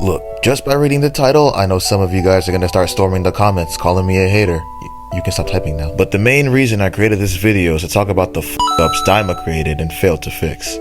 Look, just by reading the title, I know some of you guys are gonna start storming the comments, calling me a hater. You can stop typing now. But the main reason I created this video is to talk about the f***ups Daima created and failed to fix.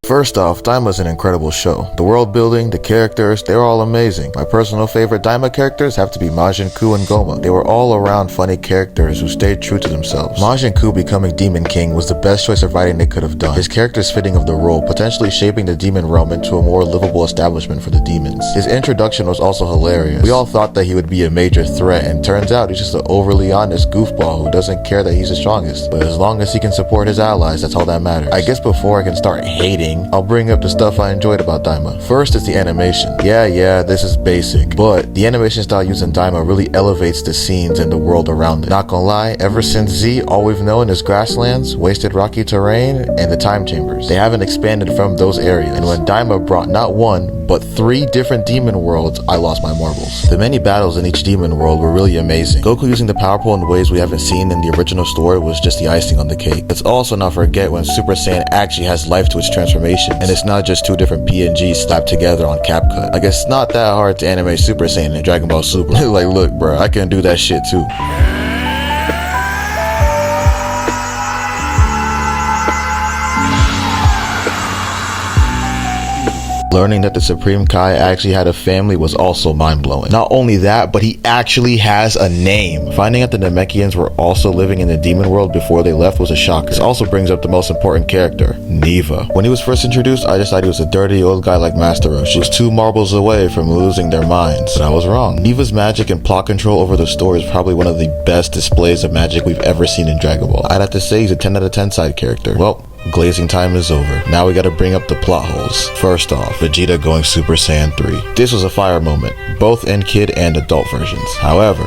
First off, Daima's an incredible show. The world building, the characters, they're all amazing. My personal favorite Daima characters have to be Majin Ku and Goma. They were all around funny characters who stayed true to themselves. Majin Ku becoming Demon King was the best choice of writing they could have done. His character's fitting of the role, potentially shaping the demon realm into a more livable establishment for the demons. His introduction was also hilarious. We all thought that he would be a major threat, and turns out he's just an overly honest goofball who doesn't care that he's the strongest. But as long as he can support his allies, that's all that matters. I guess before I can start hating, I'll bring up the stuff I enjoyed about Daima. First is the animation. Yeah, this is basic, but the animation style used in Daima really elevates the scenes and the world around it. Not gonna lie, ever since Z, all we've known is grasslands, wasted rocky terrain, and the time chambers. They haven't expanded from those areas, and when Daima brought not one, but 3 different demon worlds, I lost my marbles. The many battles in each demon world were really amazing. Goku using the power pole in ways we haven't seen in the original story was just the icing on the cake. Let's also not forget when Super Saiyan actually has life to its transformation, and it's not just 2 different PNGs slapped together on CapCut. Like, it's not that hard to animate Super Saiyan in Dragon Ball Super. Like, look bro, I can do that shit too. Learning that the Supreme Kai actually had a family was also mind-blowing. Not only that, but he actually has a name. Finding out the Namekians were also living in the demon world before they left was a shocker. This also brings up the most important character, Neva. When he was first introduced, I just thought he was a dirty old guy like Master Roshi. He was 2 marbles away from losing their minds, but I was wrong. Neva's magic and plot control over the story is probably one of the best displays of magic we've ever seen in Dragon Ball. I'd have to say he's a 10 out of 10 side character. Well, glazing time is over. Now we gotta bring up the plot holes. First off, Vegeta going Super Saiyan 3. This was a fire moment, both in kid and adult versions. However,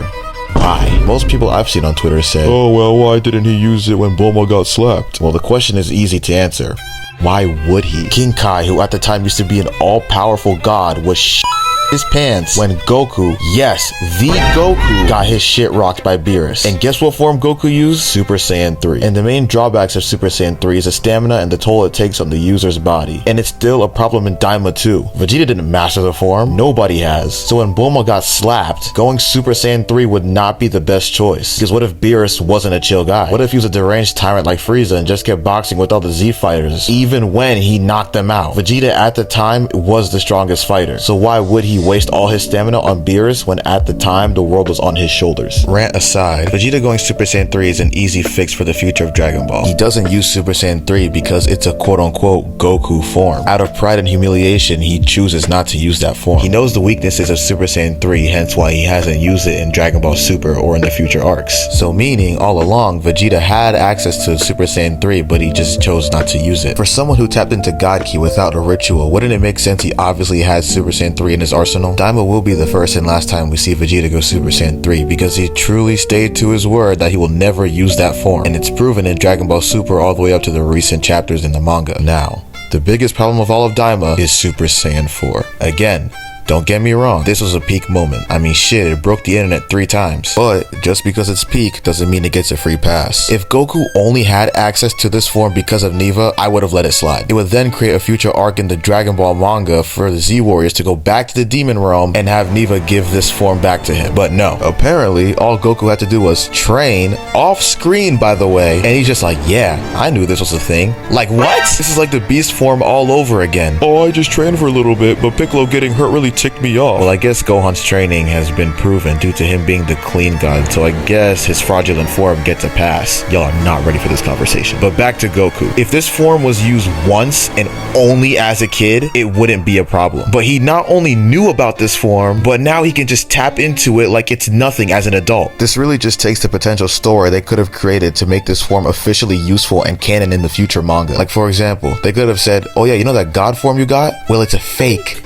why? Most people I've seen on Twitter said, oh well, why didn't he use it when Bulma got slapped? Well, the question is easy to answer. Why would he? King Kai, who at the time used to be an all-powerful god, was his pants when Goku, yes, the Goku, got his shit rocked by Beerus. And guess what form Goku used? Super Saiyan 3. And the main drawbacks of Super Saiyan 3 is the stamina and the toll it takes on the user's body. And it's still a problem in Daima too. Vegeta didn't master the form, nobody has. So when Bulma got slapped, going Super Saiyan 3 would not be the best choice. Because what if Beerus wasn't a chill guy? What if he was a deranged tyrant like Frieza and just kept boxing with all the Z fighters, even when he knocked them out? Vegeta at the time was the strongest fighter. So why would he waste all his stamina on Beerus when at the time the world was on his shoulders? Rant aside, Vegeta going Super Saiyan 3 is an easy fix for the future of Dragon Ball. He doesn't use Super Saiyan 3 because it's a quote-unquote Goku form. Out of pride and humiliation, he chooses not to use that form. He knows the weaknesses of Super Saiyan 3, hence why he hasn't used it in Dragon Ball Super or in the future arcs. So meaning, all along, Vegeta had access to Super Saiyan 3, but he just chose not to use it. For someone who tapped into God Ki without a ritual, wouldn't it make sense he obviously had Super Saiyan 3 in his arsenal? Daima will be the first and last time we see Vegeta go Super Saiyan 3 because he truly stayed to his word that he will never use that form, and it's proven in Dragon Ball Super all the way up to the recent chapters in the manga. Now, the biggest problem of all of Daima is Super Saiyan 4. Again, don't get me wrong, this was a peak moment. I mean shit, it broke the internet 3 times. But just because it's peak doesn't mean it gets a free pass. If Goku only had access to this form because of Neva, I would have let it slide. It would then create a future arc in the Dragon Ball manga for the Z Warriors to go back to the demon realm and have Neva give this form back to him. But no, apparently all Goku had to do was train, off screen by the way, and he's just like, yeah, I knew this was a thing. Like what? This is like the beast form all over again. Oh, I just trained for a little bit, but Piccolo getting hurt really ticked me off. Well, I guess Gohan's training has been proven due to him being the clean god, so I guess his fraudulent form gets a pass. Y'all are not ready for this conversation. But back to Goku. If this form was used once and only as a kid, it wouldn't be a problem. But he not only knew about this form, but now he can just tap into it like it's nothing as an adult. This really just takes the potential story they could have created to make this form officially useful and canon in the future manga. Like for example, they could have said, oh yeah, you know that god form you got? Well, it's a fake.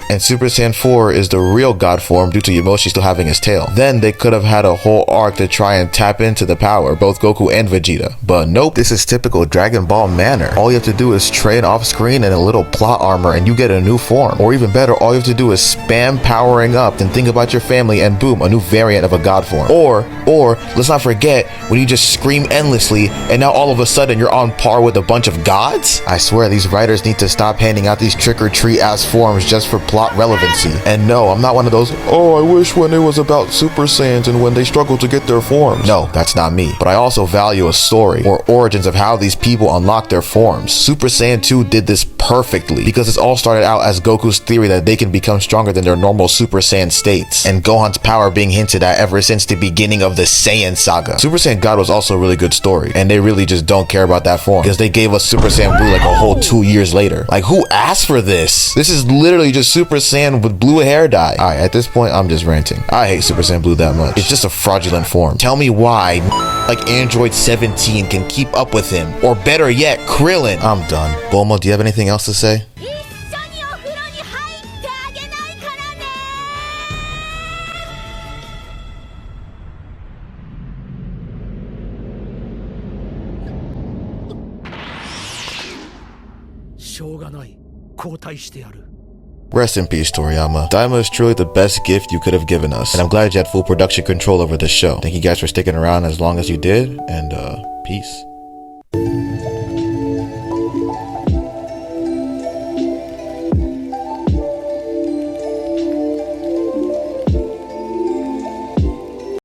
And Super Saiyan 4 is the real God form due to Yamoshi still having his tail. Then they could have had a whole arc to try and tap into the power, both Goku and Vegeta. But nope, this is typical Dragon Ball manner. All you have to do is train off screen in a little plot armor and you get a new form. Or even better, all you have to do is spam powering up, then think about your family and boom, a new variant of a God form. Or let's not forget when you just scream endlessly and now all of a sudden you're on par with a bunch of gods? I swear these writers need to stop handing out these trick-or-treat ass forms just for plot relevancy. And no, I'm not one of those, oh, I wish when it was about Super Saiyans and when they struggle to get their forms. No, that's not me. But I also value a story or origins of how these people unlock their forms. Super Saiyan 2 did this perfectly because this all started out as Goku's theory that they can become stronger than their normal Super Saiyan states, and Gohan's power being hinted at ever since the beginning of the Saiyan saga. Super Saiyan God was also a really good story, and they really just don't care about that form because they gave us Super Saiyan Blue like a whole 2 years later. Like, who asked for this? This is literally just Super Saiyan with blue hair dye. Alright, at this point I'm just ranting. I hate Super Saiyan Blue that much. It's just a fraudulent form. Tell me why like Android 17 can keep up with him, or better yet, Krillin. I'm done. Bulma, do you have anything else to say? Rest in peace, Toriyama. Daima is truly the best gift you could have given us, and I'm glad you had full production control over this show. Thank you guys for sticking around as long as you did, and peace.